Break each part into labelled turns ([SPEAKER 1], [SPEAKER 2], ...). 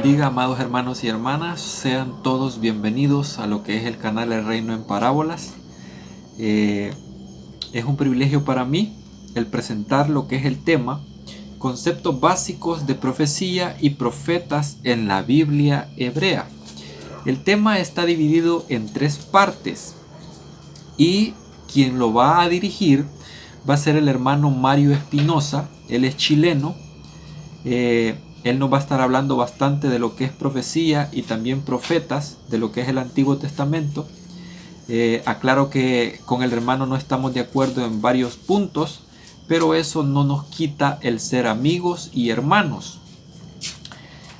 [SPEAKER 1] bendiga, amados hermanos y hermanas. Sean todos bienvenidos a lo que es el canal El Reino en Parábolas. Es un privilegio para mí el presentar lo que es el tema, conceptos básicos de profecía y profetas en la Biblia hebrea. El tema está dividido en 3 partes y quien lo va a dirigir va a ser el hermano Mario Espinosa. Él es chileno. Él nos va a estar hablando bastante de lo que es profecía y también profetas, de lo que es el Antiguo Testamento. Aclaro que con el hermano no estamos de acuerdo en varios puntos, pero eso no nos quita el ser amigos y hermanos.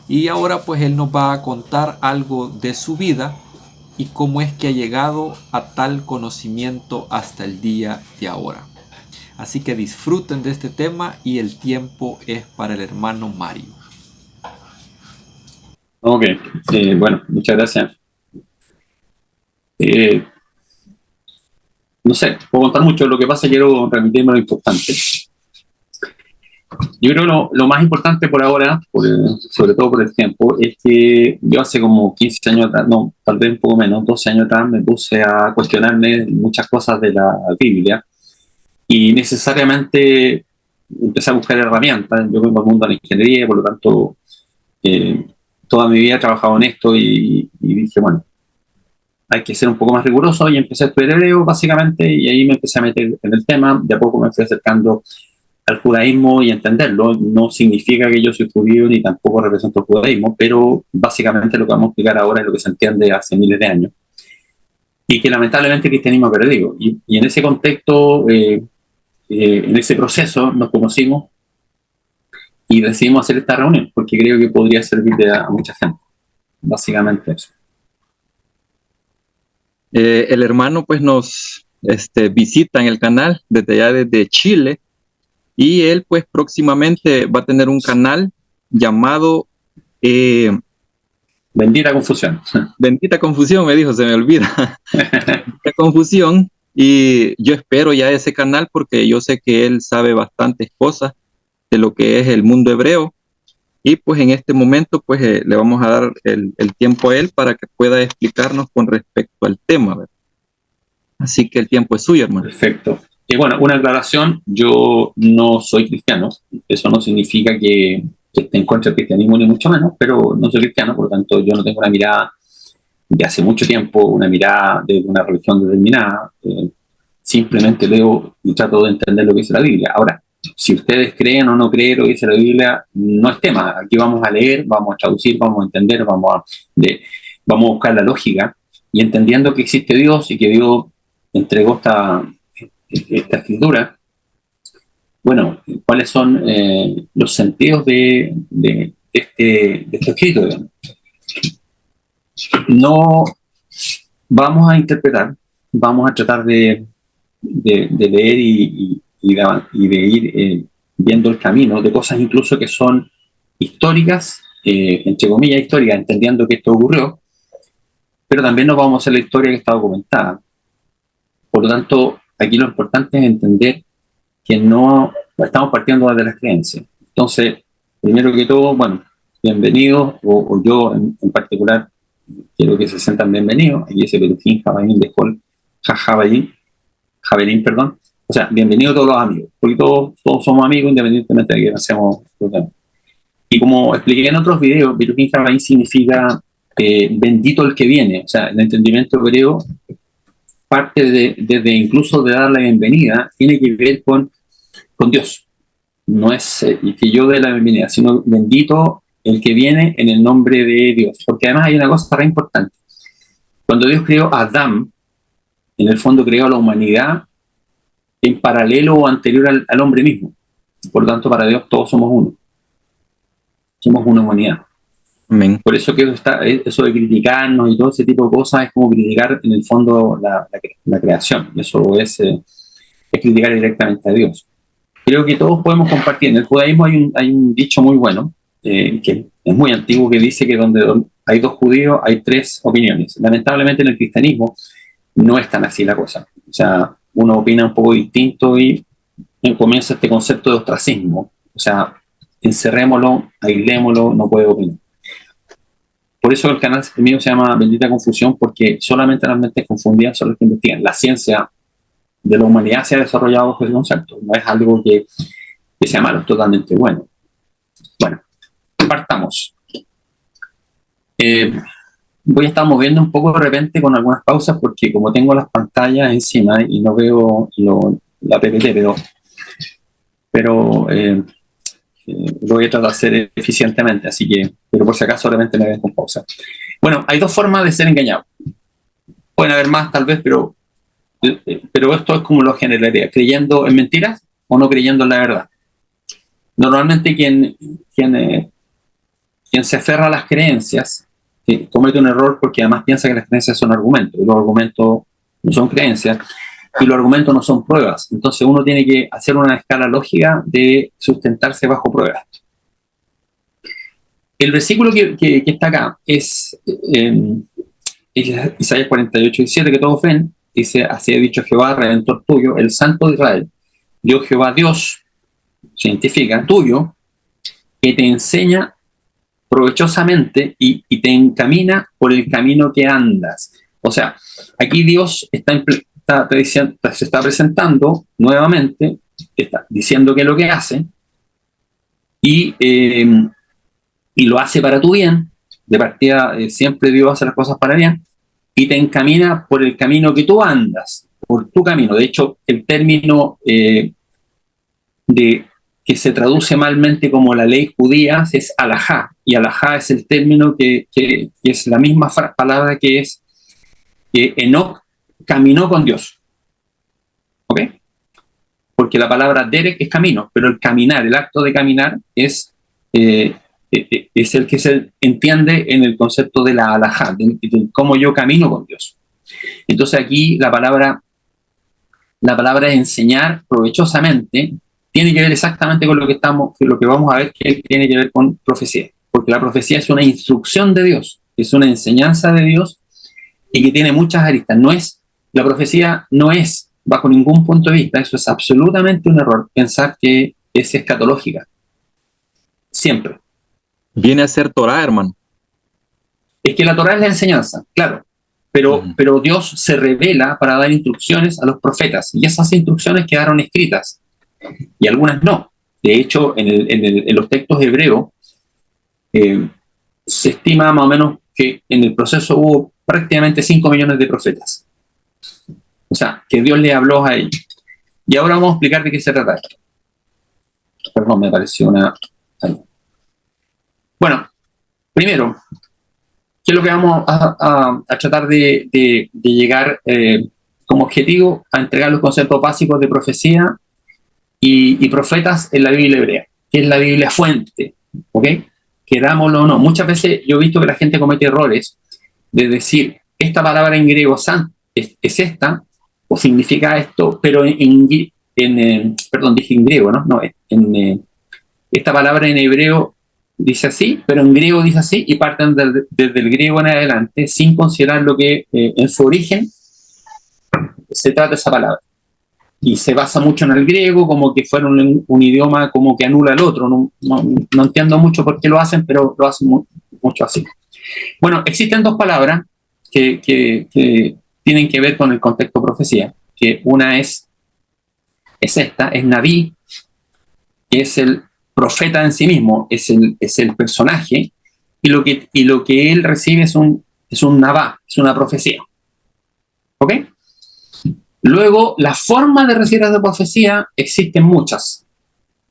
[SPEAKER 1] Y ahora pues él nos va a contar algo de su vida y cómo es que ha llegado a tal conocimiento hasta el día de ahora. Así que disfruten de este tema y el tiempo es para el hermano Mario.
[SPEAKER 2] Ok, bueno, muchas gracias. Eh, no sé, puedo contar mucho, lo que pasa quiero remitirme a lo importante. Yo creo que lo más importante por ahora, sobre todo por el tiempo, es que yo hace como 15 años atrás, no, tal vez un poco menos, 12 años atrás, me puse a cuestionarme muchas cosas de la Biblia y necesariamente empecé a buscar herramientas. Yo vengo al mundo de la ingeniería, por lo tanto, eh, toda mi vida he trabajado en esto y dije, bueno, hay que ser un poco más riguroso y empecé a estudiar hebreo básicamente y ahí me empecé a meter en el tema, de a poco me fui acercando al judaísmo y entenderlo. No significa que yo soy judío ni tampoco represento el judaísmo, pero básicamente lo que vamos a explicar ahora es lo que se entiende hace miles de años y que lamentablemente el cristianismo ha perdido. Y en ese contexto, en ese proceso nos conocimos y decidimos hacer esta reunión porque creo que podría servirle a mucha gente. Básicamente eso.
[SPEAKER 1] El hermano pues nos visita en el canal desde allá desde Chile y él pues próximamente va a tener un canal llamado
[SPEAKER 2] Bendita confusión.
[SPEAKER 1] Bendita Confusión, me dijo, se me olvida. Bendita Confusión, y yo espero ya ese canal porque yo sé que él sabe bastantes cosas de lo que es el mundo hebreo y pues en este momento pues le vamos a dar el tiempo a él para que pueda explicarnos con respecto al tema, ¿verdad? Así que el tiempo es suyo, hermano.
[SPEAKER 2] Perfecto. Y bueno, una aclaración, yo no soy cristiano, eso no significa que esté en contra del cristianismo ni mucho menos, pero no soy cristiano, por lo tanto yo no tengo una mirada de hace mucho tiempo, una mirada de una religión determinada, simplemente leo y trato de entender lo que dice la Biblia. Ahora, si ustedes creen o no creen lo que dice la Biblia, no es tema, aquí vamos a leer, vamos a traducir, vamos a entender, vamos a buscar la lógica y entendiendo que existe Dios y que Dios entregó esta escritura, bueno, cuáles son los sentidos de este escrito. Digamos. No vamos a interpretar, vamos a tratar de leer y de ir viendo el camino de cosas incluso que son históricas, entre comillas históricas, entendiendo que esto ocurrió, pero también nos vamos a hacer la historia que está documentada. Por lo tanto, aquí lo importante es entender que no estamos partiendo de las creencias. Entonces, primero que todo, bueno, bienvenidos, o yo en particular, quiero que se sientan bienvenidos. Aquí dice Perujín, Jabalín, Dejol, Javelín, perdón. O sea, bienvenidos todos los amigos, porque todos somos amigos independientemente de que hacemos los demás. Y como expliqué en otros videos, Perujín, Jabalín significa bendito el que viene. O sea, el entendimiento hebreo parte desde incluso de dar la bienvenida, tiene que ver con Dios. No es que yo dé la bienvenida, sino bendito el que viene en el nombre de Dios. Porque además hay una cosa re importante. Cuando Dios creó a Adán, en el fondo creó a la humanidad en paralelo o anterior al hombre mismo. Por lo tanto, para Dios todos somos uno. Somos una humanidad.
[SPEAKER 1] Amén.
[SPEAKER 2] Por eso que eso de criticarnos y todo ese tipo de cosas es como criticar en el fondo la creación. Eso es criticar directamente a Dios. Creo que todos podemos compartir. En el judaísmo hay un dicho muy bueno, que es muy antiguo, que dice que donde hay 2 judíos hay 3 opiniones. Lamentablemente en el cristianismo no es tan así la cosa. O sea, uno opina un poco distinto y comienza este concepto de ostracismo. O sea, encerrémoslo, aislémoslo, no puede opinar. Por eso el canal mío se llama Bendita Confusión, porque solamente las mentes confundidas son las que investigan. La ciencia de la humanidad se ha desarrollado bajo ese concepto. No es algo que sea malo, es totalmente bueno. Bueno, partamos. Voy a estar moviendo un poco de repente con algunas pausas porque como tengo las pantallas encima y no veo la PPT, pero lo voy a tratar de hacer eficientemente, así que, pero por si acaso de repente me ven con pausa. Bueno, hay dos formas de ser engañado. Pueden haber más tal vez, pero esto es como lo generaría, creyendo en mentiras o no creyendo en la verdad. Normalmente quien se aferra a las creencias comete un error porque además piensa que las creencias son argumentos, y los argumentos no son creencias, y los argumentos no son pruebas. Entonces uno tiene que hacer una escala lógica de sustentarse bajo pruebas. El versículo que está acá es Isaías 48:17, que todos ven, dice: así ha dicho Jehová, Redentor tuyo, el Santo de Israel, yo Jehová Dios, científica, tuyo, que te enseña provechosamente y te encamina por el camino que andas. O sea, aquí Dios se está presentando nuevamente, está diciendo qué es lo que hace, y lo hace para tu bien. De partida, siempre Dios hace las cosas para bien, y te encamina por el camino que tú andas, por tu camino. De hecho, el término que se traduce malmente como la ley judía es alajá, y alajá es el término que es la misma palabra que es que Enoc caminó con Dios. ¿Ok? Porque la palabra derek es camino, pero el caminar, el acto de caminar es el que se entiende en el concepto de la alajá, de cómo yo camino con Dios. Entonces aquí la palabra es enseñar provechosamente, tiene que ver exactamente con lo que vamos a ver, que tiene que ver con profecía, porque la profecía es una instrucción de Dios, es una enseñanza de Dios y que tiene muchas aristas. La profecía no es, bajo ningún punto de vista, eso es absolutamente un error, pensar que es escatológica. Siempre.
[SPEAKER 1] Viene a ser Torah, hermano.
[SPEAKER 2] Es que la Torah es la enseñanza, claro, pero Dios se revela para dar instrucciones a los profetas, y esas instrucciones quedaron escritas, y algunas no. De hecho, en los textos hebreos se estima más o menos que en el proceso hubo prácticamente 5 millones de profetas. O sea, que Dios le habló a ellos. Y ahora vamos a explicar de qué se trata esto. Perdón, me pareció una... Bueno, primero, ¿qué es lo que vamos a tratar de llegar como objetivo? A entregar los conceptos básicos de profecía y profetas en la Biblia hebrea, que es la Biblia fuente, ¿ok? Querámoslo o no. Muchas veces yo he visto que la gente comete errores de decir, esta palabra en griego es esta, o significa esto, pero perdón, dije en griego, ¿no? No, esta palabra en hebreo dice así, pero en griego dice así, y parten desde el griego en adelante, sin considerar lo que en su origen se trata esa palabra. Y se basa mucho en el griego, como que fuera un idioma como que anula el otro. No entiendo mucho por qué lo hacen, pero lo hacen mucho así. Bueno, existen dos palabras que tienen que ver con el contexto profecía, que una es esta, es Naví, que es el profeta en sí mismo, es el personaje, y lo que él recibe es un Nabá, es una profecía. ¿Ok? Luego, las formas de recibir esa profecía existen muchas,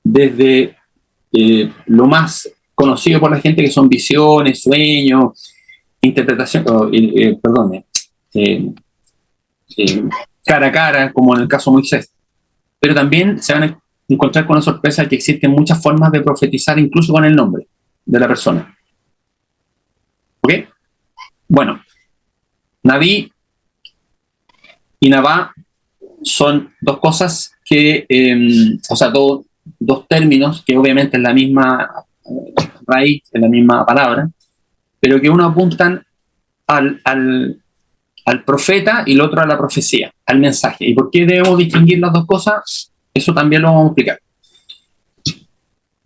[SPEAKER 2] desde lo más conocido por la gente, que son visiones, sueños, interpretación, cara a cara, como en el caso de Moisés. Pero también se van a encontrar con la sorpresa de que existen muchas formas de profetizar, incluso con el nombre de la persona. ¿Ok? Bueno, Naví y Nabá son dos cosas que, dos términos que obviamente es la misma raíz, es la misma palabra, pero que uno apuntan al profeta y el otro a la profecía, al mensaje. ¿Y por qué debemos distinguir las dos cosas? Eso también lo vamos a explicar.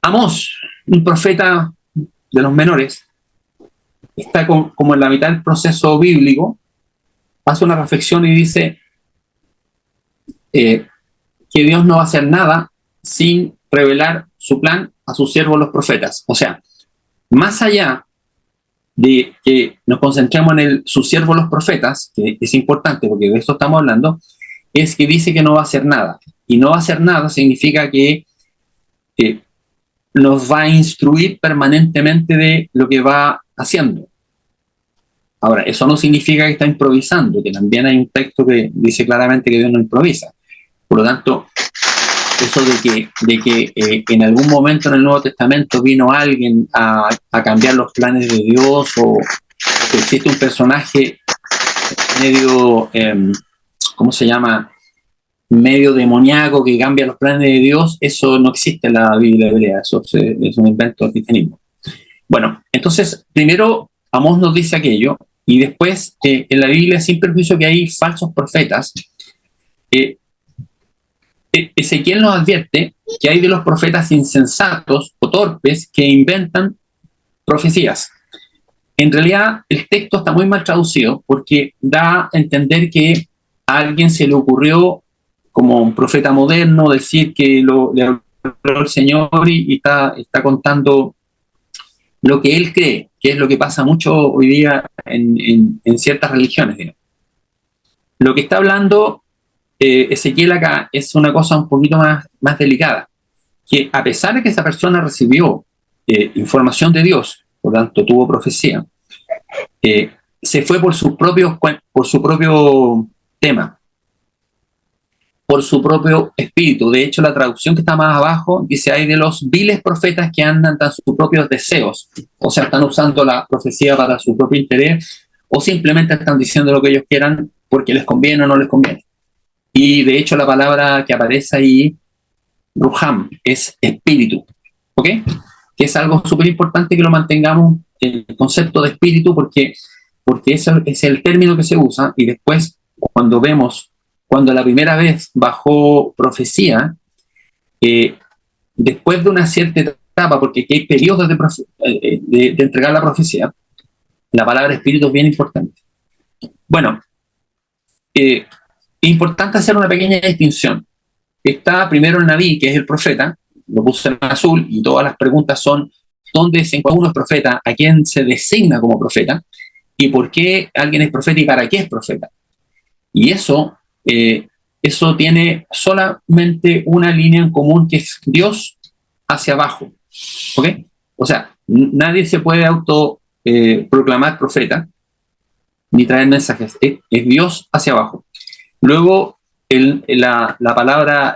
[SPEAKER 2] Amós, un profeta de los menores, está como en la mitad del proceso bíblico, hace una reflexión y dice que Dios no va a hacer nada sin revelar su plan a sus siervos los profetas. O sea, más allá de que nos concentremos en sus siervos los profetas, que es importante porque de esto estamos hablando, es que dice que no va a hacer nada. Y no va a hacer nada significa que nos va a instruir permanentemente de lo que va haciendo. Ahora, eso no significa que está improvisando, que también hay un texto que dice claramente que Dios no improvisa. Por lo tanto, eso de que en algún momento en el Nuevo Testamento vino alguien a cambiar los planes de Dios, o que existe un personaje medio, ¿cómo se llama?, medio demoníaco que cambia los planes de Dios, eso no existe en la Biblia hebrea, eso es un invento del cristianismo. Bueno, entonces, primero Amós nos dice aquello, y después en la Biblia, sin perjuicio que hay falsos profetas, Ezequiel nos advierte que hay de los profetas insensatos o torpes que inventan profecías. En realidad, el texto está muy mal traducido porque da a entender que a alguien se le ocurrió, como un profeta moderno, decir que le habló el Señor y está contando lo que él cree, que es lo que pasa mucho hoy día en ciertas religiones, digamos. Lo que está hablando Ezequiel acá es una cosa un poquito más delicada, que a pesar de que esa persona recibió información de Dios, por tanto tuvo profecía, se fue por su propio tema, por su propio espíritu. De hecho, la traducción que está más abajo dice: hay de los viles profetas que andan tras sus propios deseos, o sea, están usando la profecía para su propio interés, o simplemente están diciendo lo que ellos quieran porque les conviene o no les conviene. Y de hecho la palabra que aparece ahí, Ruham, es espíritu, ¿ok? Que es algo súper importante que lo mantengamos, el concepto de espíritu, porque ese es el término que se usa. Y después, cuando la primera vez bajó profecía, después de una cierta etapa, porque aquí hay periodos de entregar la profecía, la palabra espíritu es bien importante. Bueno, es importante hacer una pequeña distinción. Está primero el Naví, que es el profeta, lo puse en azul, y todas las preguntas son: ¿dónde se encuentra uno es profeta? ¿A quién se designa como profeta? ¿Y por qué alguien es profeta y para qué es profeta? Y eso tiene solamente una línea en común, que es Dios hacia abajo, ¿ok? O sea, nadie se puede proclamar profeta ni traer mensajes, es Dios hacia abajo. Luego, la palabra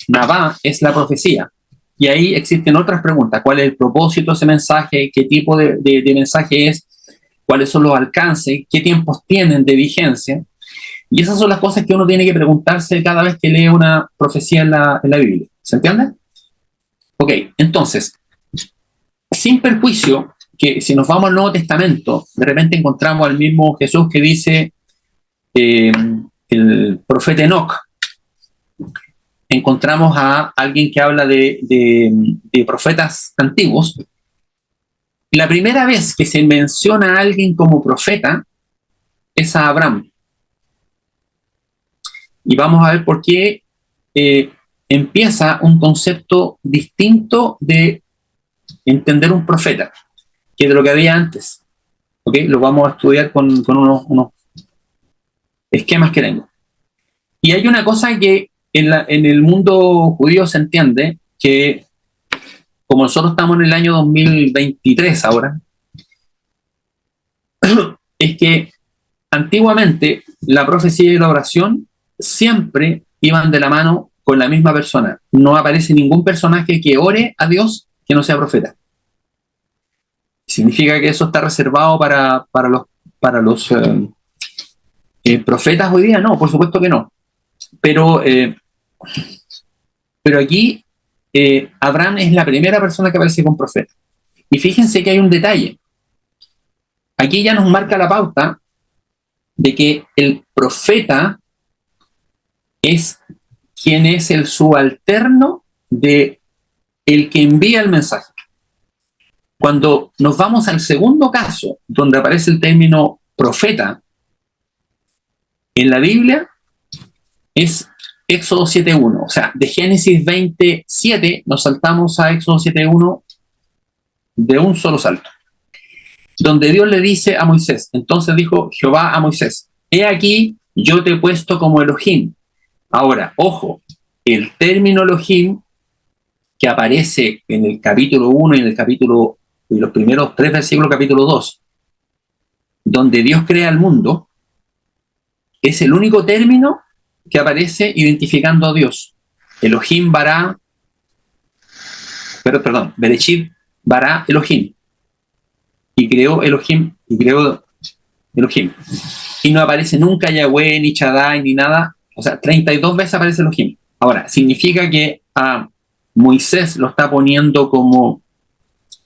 [SPEAKER 2] Nabá es la profecía. Y ahí existen otras preguntas: ¿cuál es el propósito de ese mensaje? ¿Qué tipo de mensaje es? ¿Cuáles son los alcances? ¿Qué tiempos tienen de vigencia? Y esas son las cosas que uno tiene que preguntarse cada vez que lee una profecía en la Biblia. ¿Se entiende? Ok, entonces, sin perjuicio que si nos vamos al Nuevo Testamento, de repente encontramos al mismo Jesús que dice, el profeta Enoc, encontramos a alguien que habla de profetas antiguos. La primera vez que se menciona a alguien como profeta es a Abraham. Y vamos a ver por qué empieza un concepto distinto de entender un profeta que de lo que había antes. ¿Okay? Lo vamos a estudiar con unos esquemas que tengo. Y hay una cosa que en el mundo judío se entiende, que como nosotros estamos en el año 2023 ahora, es que antiguamente la profecía y la oración siempre iban de la mano con la misma persona. No aparece ningún personaje que ore a Dios que no sea profeta. ¿Significa que eso está reservado para los profetas hoy día? No, por supuesto que no. Pero aquí Abraham es la primera persona que aparece con profeta. Y fíjense que hay un detalle. Aquí ya nos marca la pauta de que el profeta es quien es el subalterno de el que envía el mensaje. Cuando nos vamos al segundo caso, donde aparece el término profeta, en la Biblia es Éxodo 7.1. O sea, de Génesis 27 nos saltamos a Éxodo 7.1 de un solo salto, donde Dios le dice a Moisés, entonces dijo Jehová a Moisés, he aquí, yo te he puesto como Elohim. Ahora, ojo, el término Elohim que aparece en el capítulo 1 y en los primeros 3 versículos del capítulo 2, donde Dios crea el mundo, es el único término que aparece identificando a Dios. Elohim bara, Bereshit bara Elohim. Y creó Elohim. Y no aparece nunca Yahweh, ni Shaddai, ni nada. O sea, 32 veces aparece Elohim. Ahora, ¿significa que a Moisés lo está poniendo como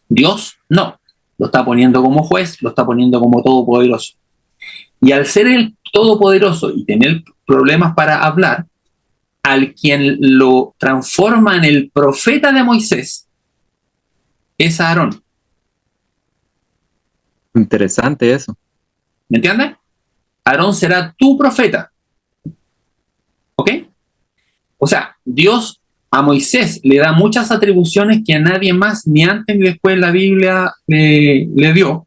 [SPEAKER 2] Dios? No. Lo está poniendo como juez, lo está poniendo como todopoderoso. Y al ser el todopoderoso y tener problemas para hablar, al quien lo transforma en el profeta de Moisés es Aarón.
[SPEAKER 1] Interesante eso.
[SPEAKER 2] ¿Me entiendes? Aarón será tu profeta. ¿Ok? O sea, Dios a Moisés le da muchas atribuciones que a nadie más, ni antes ni después la Biblia le dio.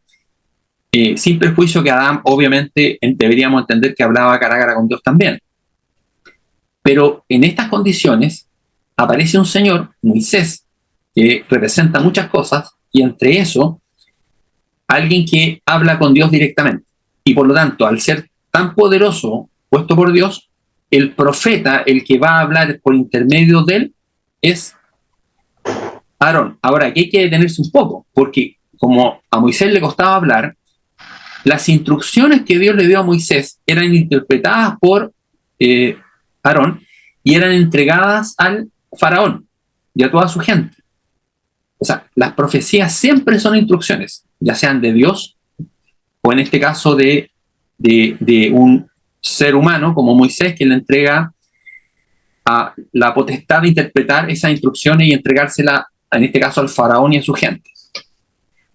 [SPEAKER 2] Sin perjuicio que Adán, obviamente, deberíamos entender que hablaba cara a cara con Dios también. Pero en estas condiciones aparece un señor, Moisés, que representa muchas cosas, y entre eso, alguien que habla con Dios directamente. Y por lo tanto, al ser tan poderoso, puesto por Dios, el profeta, el que va a hablar por intermedio de él, es Aarón. Ahora, aquí hay que detenerse un poco, porque como a Moisés le costaba hablar, las instrucciones que Dios le dio a Moisés eran interpretadas por Aarón y eran entregadas al faraón y a toda su gente. O sea, las profecías siempre son instrucciones, ya sean de Dios o en este caso de un ser humano como Moisés, que le entrega a la potestad de interpretar esas instrucciones y entregársela, en este caso, al faraón y a su gente.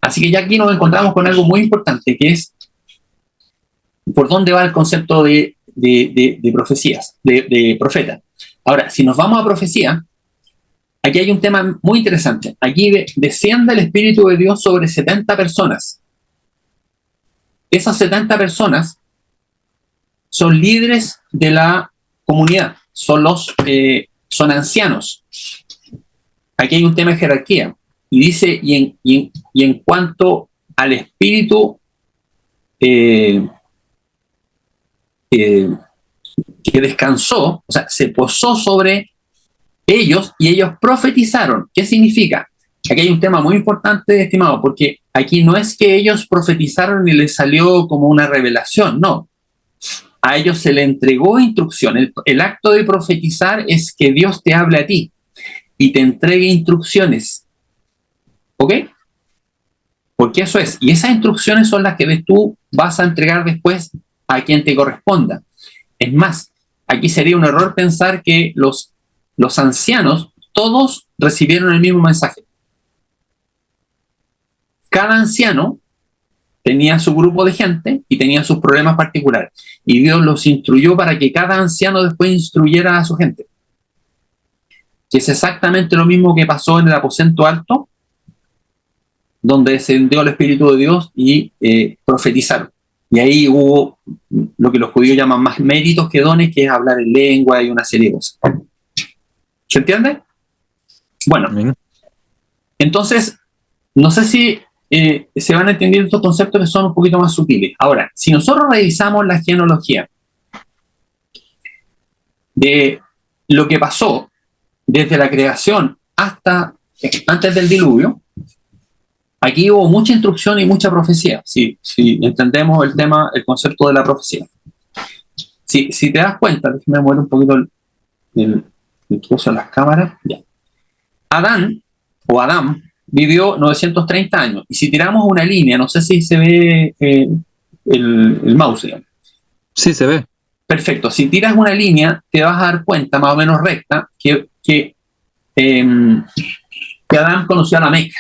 [SPEAKER 2] Así que ya aquí nos encontramos con algo muy importante, que es por dónde va el concepto de profecías, de profeta. Ahora, si nos vamos a profecía, aquí hay un tema muy interesante. Aquí desciende el Espíritu de Dios sobre 70 personas. Esas 70 personas son líderes de la comunidad, son ancianos. Aquí hay un tema de jerarquía. Y dice, y en cuanto al Espíritu que descansó, o sea, se posó sobre ellos y ellos profetizaron. ¿Qué significa? Aquí hay un tema muy importante, estimado, porque aquí no es que ellos profetizaron y les salió como una revelación, no. A ellos se le entregó instrucción. El acto de profetizar es que Dios te hable a ti y te entregue instrucciones. ¿Ok? Porque eso es. Y esas instrucciones son las que tú vas a entregar después a quien te corresponda. Es más, aquí sería un error pensar que los ancianos todos recibieron el mismo mensaje. Cada anciano tenía su grupo de gente y tenía sus problemas particulares. Y Dios los instruyó para que cada anciano después instruyera a su gente. Que es exactamente lo mismo que pasó en el aposento alto, donde descendió el Espíritu de Dios y profetizaron. Y ahí hubo lo que los judíos llaman más méritos que dones, que es hablar en lengua y una serie de cosas. ¿Se entiende? Bueno, entonces, no sé si se van entendiendo estos conceptos que son un poquito más sutiles. Ahora, si nosotros revisamos la genealogía de lo que pasó desde la creación hasta antes del diluvio, aquí hubo mucha instrucción y mucha profecía, si entendemos el tema, el concepto de la profecía. Si te das cuenta, déjame mover un poquito el trozo de las cámaras. Ya. Adán vivió 930 años. Y si tiramos una línea, no sé si se ve el mouse, digamos.
[SPEAKER 1] Sí, se ve.
[SPEAKER 2] Perfecto. Si tiras una línea, te vas a dar cuenta, más o menos recta, que Adán conoció a Lamec.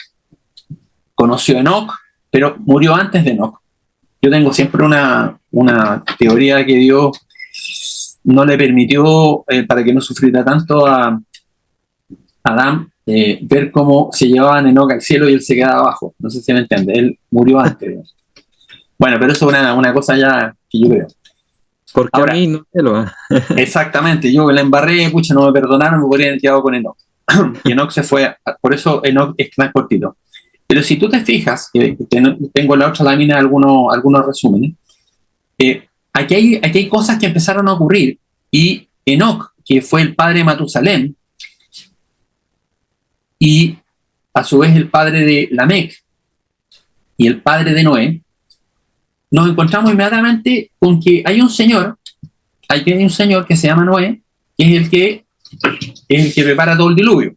[SPEAKER 2] conoció a Enoc, pero murió antes de Enoc. Yo tengo siempre una teoría que Dios no le permitió, para que no sufriera tanto a Adán, ver cómo se llevaban Enoc al cielo y él se quedaba abajo. No sé si me entiende, él murió antes. Bueno, pero eso es una cosa ya que yo creo.
[SPEAKER 1] Porque ahora, a mí no te lo...
[SPEAKER 2] Exactamente, yo la embarré, pucha, no me perdonaron, me podrían haber quedado con Enoc. Y Enoc se fue, por eso Enoc es tan cortito. Pero si tú te fijas, tengo en la otra lámina algunos resúmenes, aquí hay cosas que empezaron a ocurrir, y Enoc, que fue el padre de Matusalén, y a su vez el padre de Lamec, y el padre de Noé, nos encontramos inmediatamente con que hay un señor que se llama Noé, que es el que prepara todo el diluvio.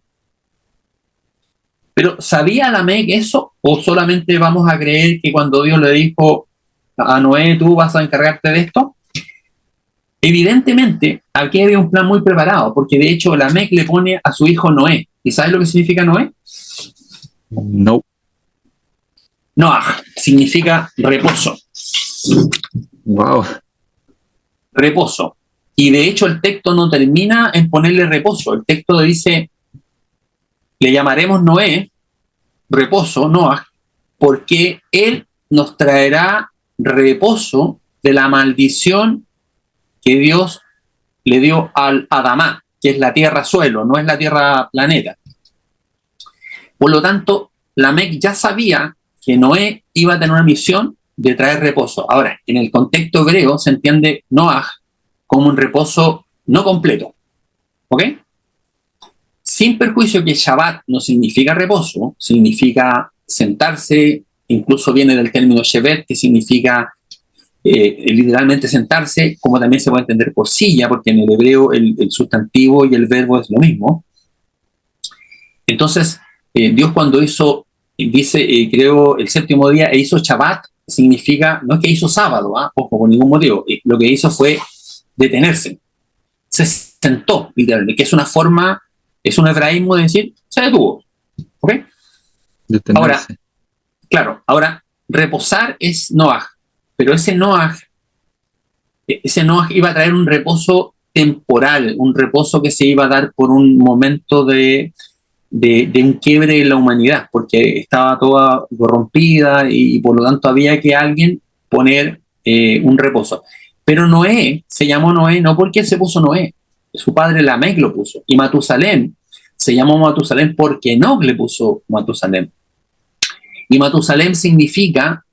[SPEAKER 2] Pero ¿sabía Lamec eso? ¿O solamente vamos a creer que cuando Dios le dijo a Noé, tú vas a encargarte de esto? Evidentemente, aquí había un plan muy preparado, porque de hecho Lamec le pone a su hijo Noé. ¿Y sabes lo que significa Noé?
[SPEAKER 1] No.
[SPEAKER 2] Noah significa reposo.
[SPEAKER 1] Wow.
[SPEAKER 2] Reposo. Y de hecho el texto no termina en ponerle reposo. El texto dice, le llamaremos Noé, reposo, Noah, porque él nos traerá reposo de la maldición que Dios le dio al Adamá, que es la tierra suelo, no es la tierra planeta. Por lo tanto, Lamec ya sabía que Noé iba a tener una misión de traer reposo. Ahora, en el contexto hebreo se entiende Noah como un reposo no completo. ¿Ok? Sin perjuicio que Shabbat no significa reposo, significa sentarse, incluso viene del término shevet, que significa literalmente sentarse, como también se puede entender por silla, porque en el hebreo el sustantivo y el verbo es lo mismo. Entonces, Dios cuando creó el séptimo día e hizo Shabbat, significa, no es que hizo sábado, ojo, por ningún motivo, lo que hizo fue detenerse. Se sentó, literalmente, que es una forma, es un hebraísmo de decir, se detuvo. ¿Ok?
[SPEAKER 1] Detenerse.
[SPEAKER 2] Ahora, reposar es Noah, pero ese Noah iba a traer un reposo temporal, un reposo que se iba a dar por un momento de un quiebre en la humanidad, porque estaba toda corrompida y por lo tanto había que alguien poner un reposo. Pero Noé se llamó Noé no porque se puso Noé, su padre Lamec lo puso, y Matusalén se llamó Matusalén porque Enoc le puso Matusalén. Y Matusalén significa,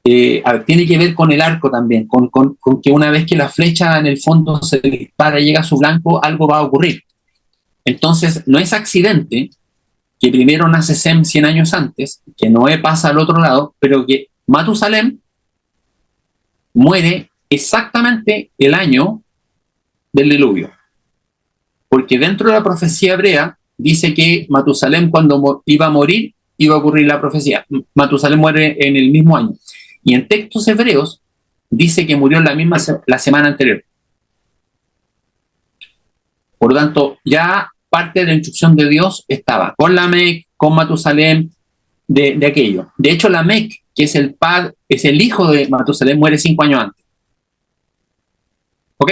[SPEAKER 2] tiene que ver con el arco también, con que una vez que la flecha en el fondo se dispara y llega a su blanco, algo va a ocurrir. Entonces, no es accidente que primero nace Sem 100 años antes, que Noé pasa al otro lado, pero que Matusalén muere exactamente el año del diluvio. Porque dentro de la profecía hebrea dice que Matusalén cuando iba a morir, iba a ocurrir la profecía. Matusalén muere en el mismo año. Y en textos hebreos dice que murió la semana anterior. Por lo tanto, ya parte de la instrucción de Dios estaba con Lamec, con Matusalén, de aquello. De hecho, Lamec, que es el hijo de Matusalén, muere 5 años antes. ¿Ok?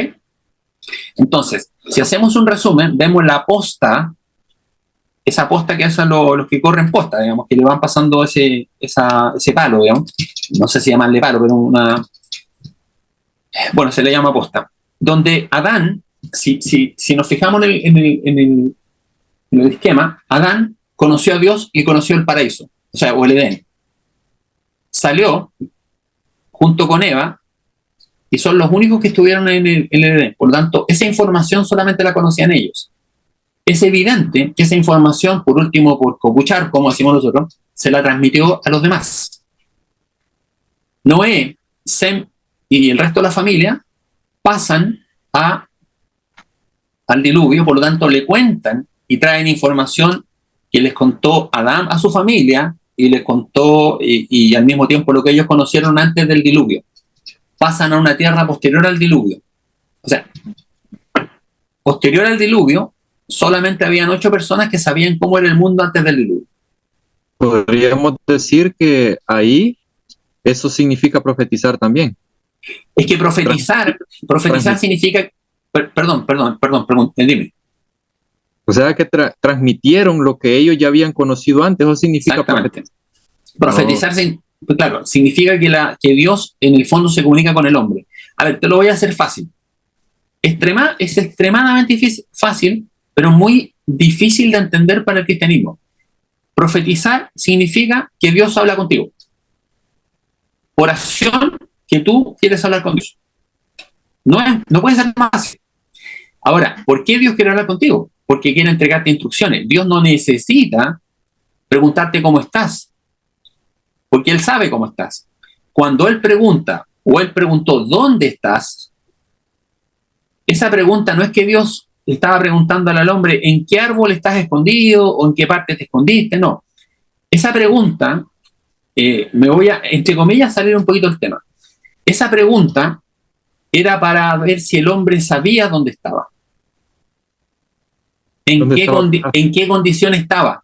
[SPEAKER 2] Entonces, si hacemos un resumen, vemos la posta, esa posta que hacen los que corren posta, digamos, que le van pasando ese palo, digamos. No sé si llamarle palo, pero bueno, se le llama posta. Donde Adán, si nos fijamos en el esquema, Adán conoció a Dios y conoció el paraíso, o el Edén. Salió junto con Eva y son los únicos que estuvieron en el Edén. Por lo tanto, esa información solamente la conocían ellos. Es evidente que esa información, por último, por copuchar, como decimos nosotros, se la transmitió a los demás. Noé, Sem y el resto de la familia pasan al diluvio, por lo tanto le cuentan y traen información que les contó Adán a su familia y les contó y al mismo tiempo lo que ellos conocieron antes del diluvio. Pasan a una tierra posterior al diluvio. O sea, posterior al diluvio, solamente habían 8 personas que sabían cómo era el mundo antes del diluvio.
[SPEAKER 1] podríamos decir que ahí eso significa profetizar también.
[SPEAKER 2] Es que profetizar significa, perdón, dime.
[SPEAKER 1] O sea que transmitieron lo que ellos ya habían conocido antes, eso significa
[SPEAKER 2] exactamente. Profetizar, claro, significa que Dios en el fondo se comunica con el hombre. A ver, te lo voy a hacer fácil. Es extremadamente fácil, pero muy difícil de entender para el cristianismo. Profetizar significa que Dios habla contigo. Oración, que tú quieres hablar con Dios. No puede ser más fácil. Ahora, ¿por qué Dios quiere hablar contigo? Porque quiere entregarte instrucciones. Dios no necesita preguntarte cómo estás, porque Él sabe cómo estás. Cuando Él pregunta, o Él preguntó, ¿dónde estás? Esa pregunta no es que Dios estaba preguntando al hombre en qué árbol estás escondido o en qué parte te escondiste, no. Esa pregunta, me voy a, entre comillas, salir un poquito del tema. Esa pregunta era para ver si el hombre sabía dónde estaba. ¿En qué condición estaba?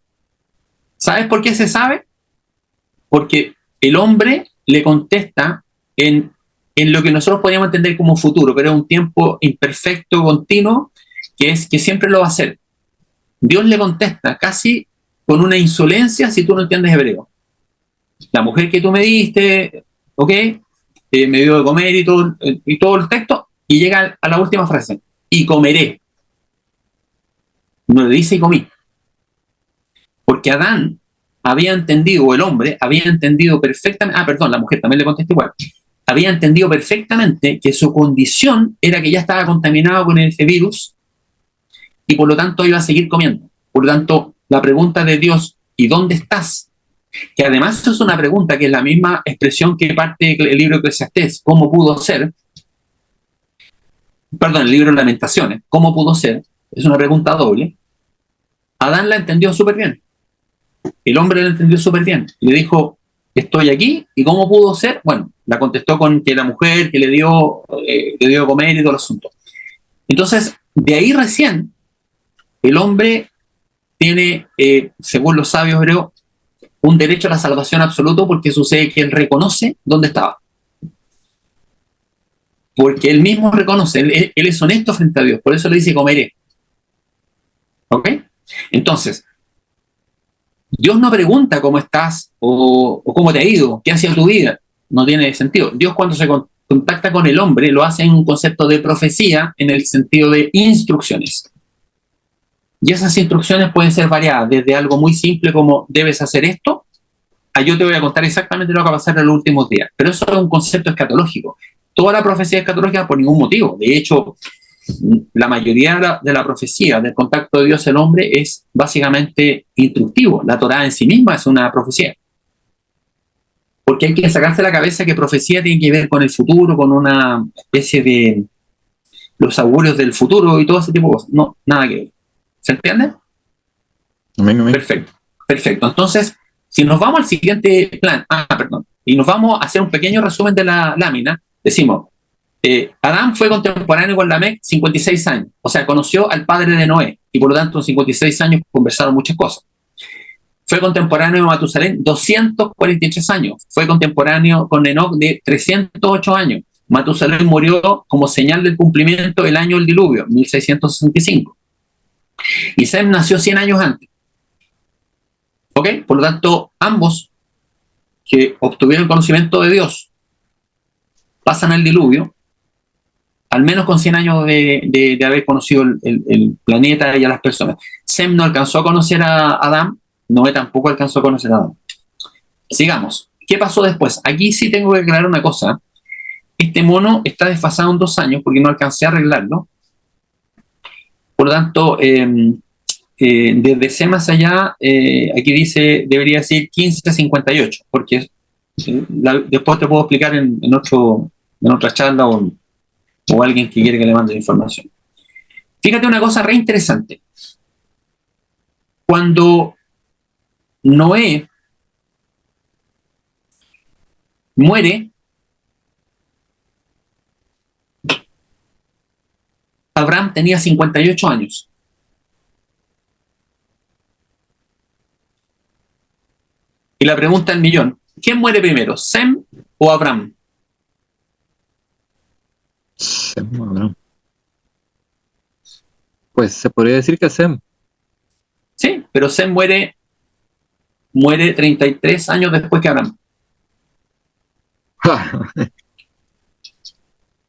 [SPEAKER 2] ¿Sabes por qué se sabe? Porque el hombre le contesta en lo que nosotros podríamos entender como futuro, pero es un tiempo imperfecto, continuo, que siempre lo va a hacer. Dios le contesta casi con una insolencia si tú no entiendes hebreo. La mujer que tú me diste, ¿ok? Me dio de comer y todo el texto, y llega a la última frase, y comeré. No le dice y comí. Porque Adán había entendido, o el hombre había entendido perfectamente, la mujer también le contesta igual, había entendido perfectamente que su condición era que ya estaba contaminado con ese virus y por lo tanto iba a seguir comiendo. Por lo tanto, la pregunta de Dios, ¿y dónde estás? Que además es una pregunta que es la misma expresión que parte del libro de Eclesiastés, ¿cómo pudo ser? Perdón, el libro de Lamentaciones, ¿cómo pudo ser? Es una pregunta doble. Adán la entendió súper bien. El hombre la entendió súper bien. Le dijo, estoy aquí, ¿y cómo pudo ser? Bueno, la contestó con que la mujer que le dio de comer y todo el asunto. Entonces, de ahí recién, el hombre tiene, según los sabios hebreos, un derecho a la salvación absoluto porque sucede que él reconoce dónde estaba. Porque él mismo reconoce, él es honesto frente a Dios, por eso le dice comeré. ¿Ok? Entonces, Dios no pregunta cómo estás o cómo te ha ido, qué ha sido tu vida. No tiene sentido. Dios cuando se contacta con el hombre lo hace en un concepto de profecía en el sentido de instrucciones. Y esas instrucciones pueden ser variadas, desde algo muy simple como debes hacer esto, a yo te voy a contar exactamente lo que va a pasar en los últimos días. Pero eso es un concepto escatológico. Toda la profecía es escatológica por ningún motivo. De hecho, la mayoría de la profecía del contacto de Dios y el hombre es básicamente instructivo. La Torá en sí misma es una profecía. Porque hay que sacarse la cabeza que profecía tiene que ver con el futuro, con una especie de los augurios del futuro y todo ese tipo de cosas. No, nada que ver. ¿Se entiende?
[SPEAKER 1] Amén.
[SPEAKER 2] Perfecto. Entonces, si nos vamos al siguiente plan, y nos vamos a hacer un pequeño resumen de la lámina, decimos, Adán fue contemporáneo con Lamec 56 años, o sea, conoció al padre de Noé, y por lo tanto en 56 años conversaron muchas cosas. Fue contemporáneo de Matusalén 243 años, fue contemporáneo con Enoc de 308 años. Matusalén murió como señal del cumplimiento del año del diluvio, 1665. Y Sem nació 100 años antes. ¿Ok? Por lo tanto, ambos que obtuvieron conocimiento de Dios pasan al diluvio, al menos con 100 años de haber conocido el planeta y a las personas. Sem no alcanzó a conocer a Adán, Noé tampoco alcanzó a conocer a Adán. Sigamos. ¿Qué pasó después? Aquí sí tengo que aclarar una cosa. Este mono está desfasado en 2 años porque no alcancé a arreglarlo. Por lo tanto, desde C más allá, aquí dice, debería decir 1558, porque después te puedo explicar en otra charla o alguien que quiere que le mande la información. Fíjate una cosa re interesante. Cuando Noé muere, Abraham tenía 58 años. Y la pregunta del millón, ¿quién muere primero, Sem o Abraham?
[SPEAKER 3] Sem, Abraham. Pues se podría decir que Sem.
[SPEAKER 2] Sí, pero Sem muere 33 años después que Abraham.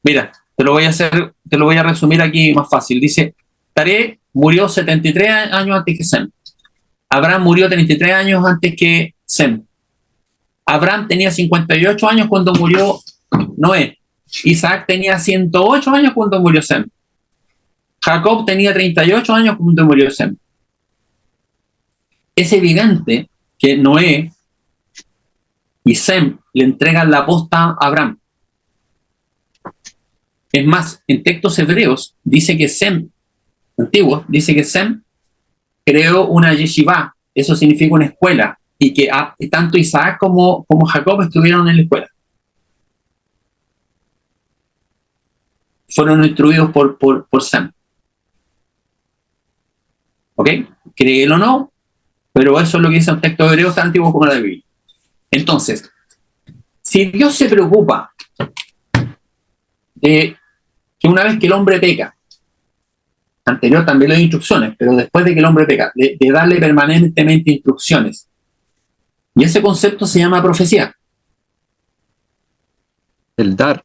[SPEAKER 2] Mira, te lo voy a resumir aquí más fácil. Dice, Taré murió 73 años antes que Sem. Abraham murió 33 años antes que Sem. Abraham tenía 58 años cuando murió Noé. Isaac tenía 108 años cuando murió Sem. Jacob tenía 38 años cuando murió Sem. Es evidente que Noé y Sem le entregan la posta a Abraham. Es más, en textos hebreos dice que Sem, antiguos, dice que Sem creó una yeshiva, eso significa una escuela, y que tanto Isaac como Jacob estuvieron en la escuela. Fueron instruidos por Sem. ¿Ok? Créelo o no, pero eso es lo que dice un texto hebreo tan antiguo como la Biblia. Entonces, si Dios se preocupa de que una vez que el hombre peca, anterior también le dio instrucciones, pero después de que el hombre peca, de darle permanentemente instrucciones, y ese concepto se llama profecía.
[SPEAKER 3] El dar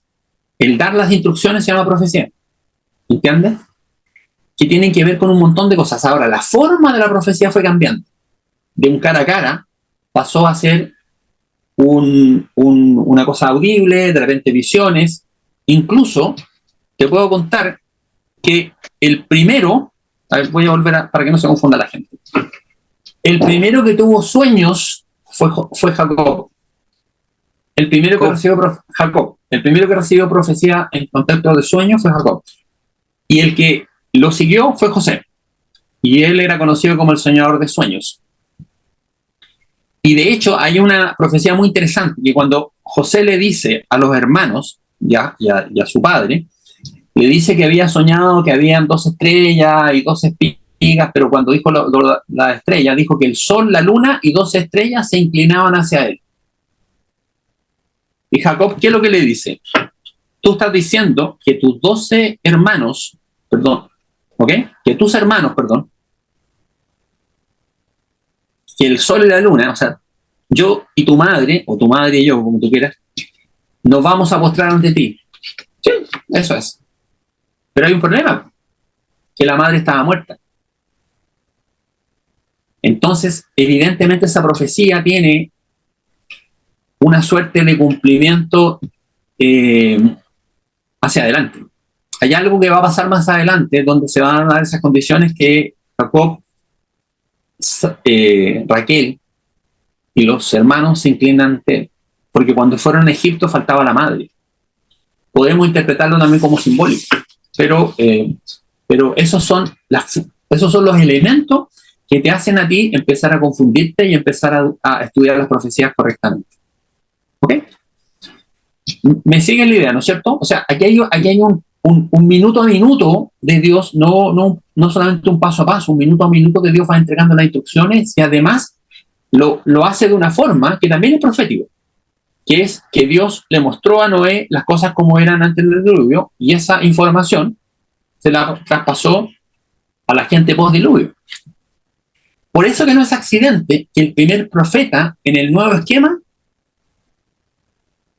[SPEAKER 2] las instrucciones se llama profecía. ¿Entiendes? Que tienen que ver con un montón de cosas. Ahora, la forma de la profecía fue cambiando. De un cara a cara pasó a ser una cosa audible, de repente visiones. Incluso te puedo contar que el primero, a ver, voy a volver para que no se confunda la gente. El primero que tuvo sueños fue Jacob. El primero que recibió Jacob. El primero que recibió profecía en contexto de sueños fue Jacob. Y el que lo siguió fue José. Y él era conocido como el soñador de sueños. Y de hecho hay una profecía muy interesante, que cuando José le dice a los hermanos y a su padre, le dice que había soñado que habían 2 estrellas y 2 espigas, pero cuando dijo la estrella, dijo que el sol, la luna y 2 estrellas se inclinaban hacia él. Y Jacob, ¿qué es lo que le dice? Tú estás diciendo que tus 12 hermanos, perdón, ¿ok? Que tus hermanos, perdón, que el sol y la luna, o sea, yo y tu madre, o tu madre y yo, como tú quieras, nos vamos a postrar ante ti. Sí, eso es. Pero hay un problema, que la madre estaba muerta. Entonces, evidentemente esa profecía tiene una suerte de cumplimiento hacia adelante. Hay algo que va a pasar más adelante, donde se van a dar esas condiciones que Jacob, Raquel y los hermanos se inclinan ante él. Porque cuando fueron a Egipto faltaba la madre. Podemos interpretarlo también como simbólico. Pero esos son los elementos que te hacen a ti empezar a confundirte y empezar a estudiar las profecías correctamente. ¿Ok? ¿Me siguen la idea, no es cierto? O sea, aquí hay un minuto a minuto de Dios, no solamente un paso a paso, un minuto a minuto que Dios va entregando las instrucciones y además lo hace de una forma que también es profético, que es que Dios le mostró a Noé las cosas como eran antes del diluvio y esa información se la traspasó a la gente post-diluvio. Por eso que no es accidente que el primer profeta en el nuevo esquema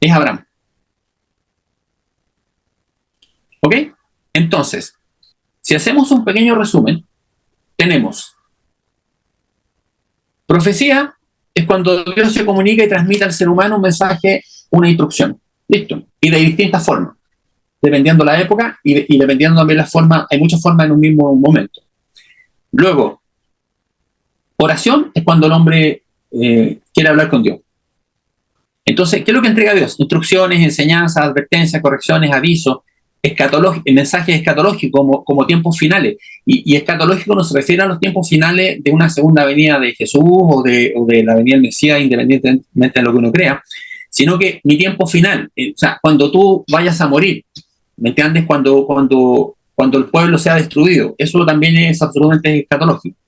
[SPEAKER 2] es Abraham. ¿Ok? Entonces, si hacemos un pequeño resumen, tenemos profecía es cuando Dios se comunica y transmite al ser humano un mensaje, una instrucción. Listo. Y de distintas formas, dependiendo la época y dependiendo también la forma. Hay muchas formas en un mismo momento. Luego, oración es cuando el hombre quiere hablar con Dios. Entonces, ¿qué es lo que entrega Dios? Instrucciones, enseñanzas, advertencias, correcciones, avisos, mensajes escatológicos como tiempos finales. Y escatológico no se refiere a los tiempos finales de una segunda venida de Jesús o de la venida del Mesías, independientemente de lo que uno crea, sino que mi tiempo final, o sea, cuando tú vayas a morir, ¿me entiendes? Cuando el pueblo sea destruido, eso también es absolutamente escatológico.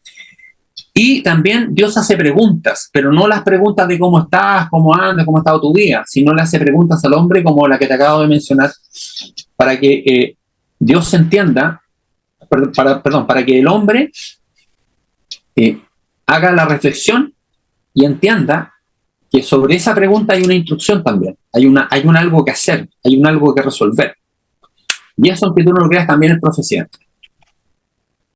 [SPEAKER 2] Y también Dios hace preguntas, pero no las preguntas de cómo estás, cómo andas, cómo ha estado tu vida, sino le hace preguntas al hombre como la que te acabo de mencionar, para que Dios entienda, para que el hombre haga la reflexión y entienda que sobre esa pregunta hay una instrucción también, hay un algo que hacer, hay un algo que resolver. Y eso, aunque tú no lo creas, también es profecía.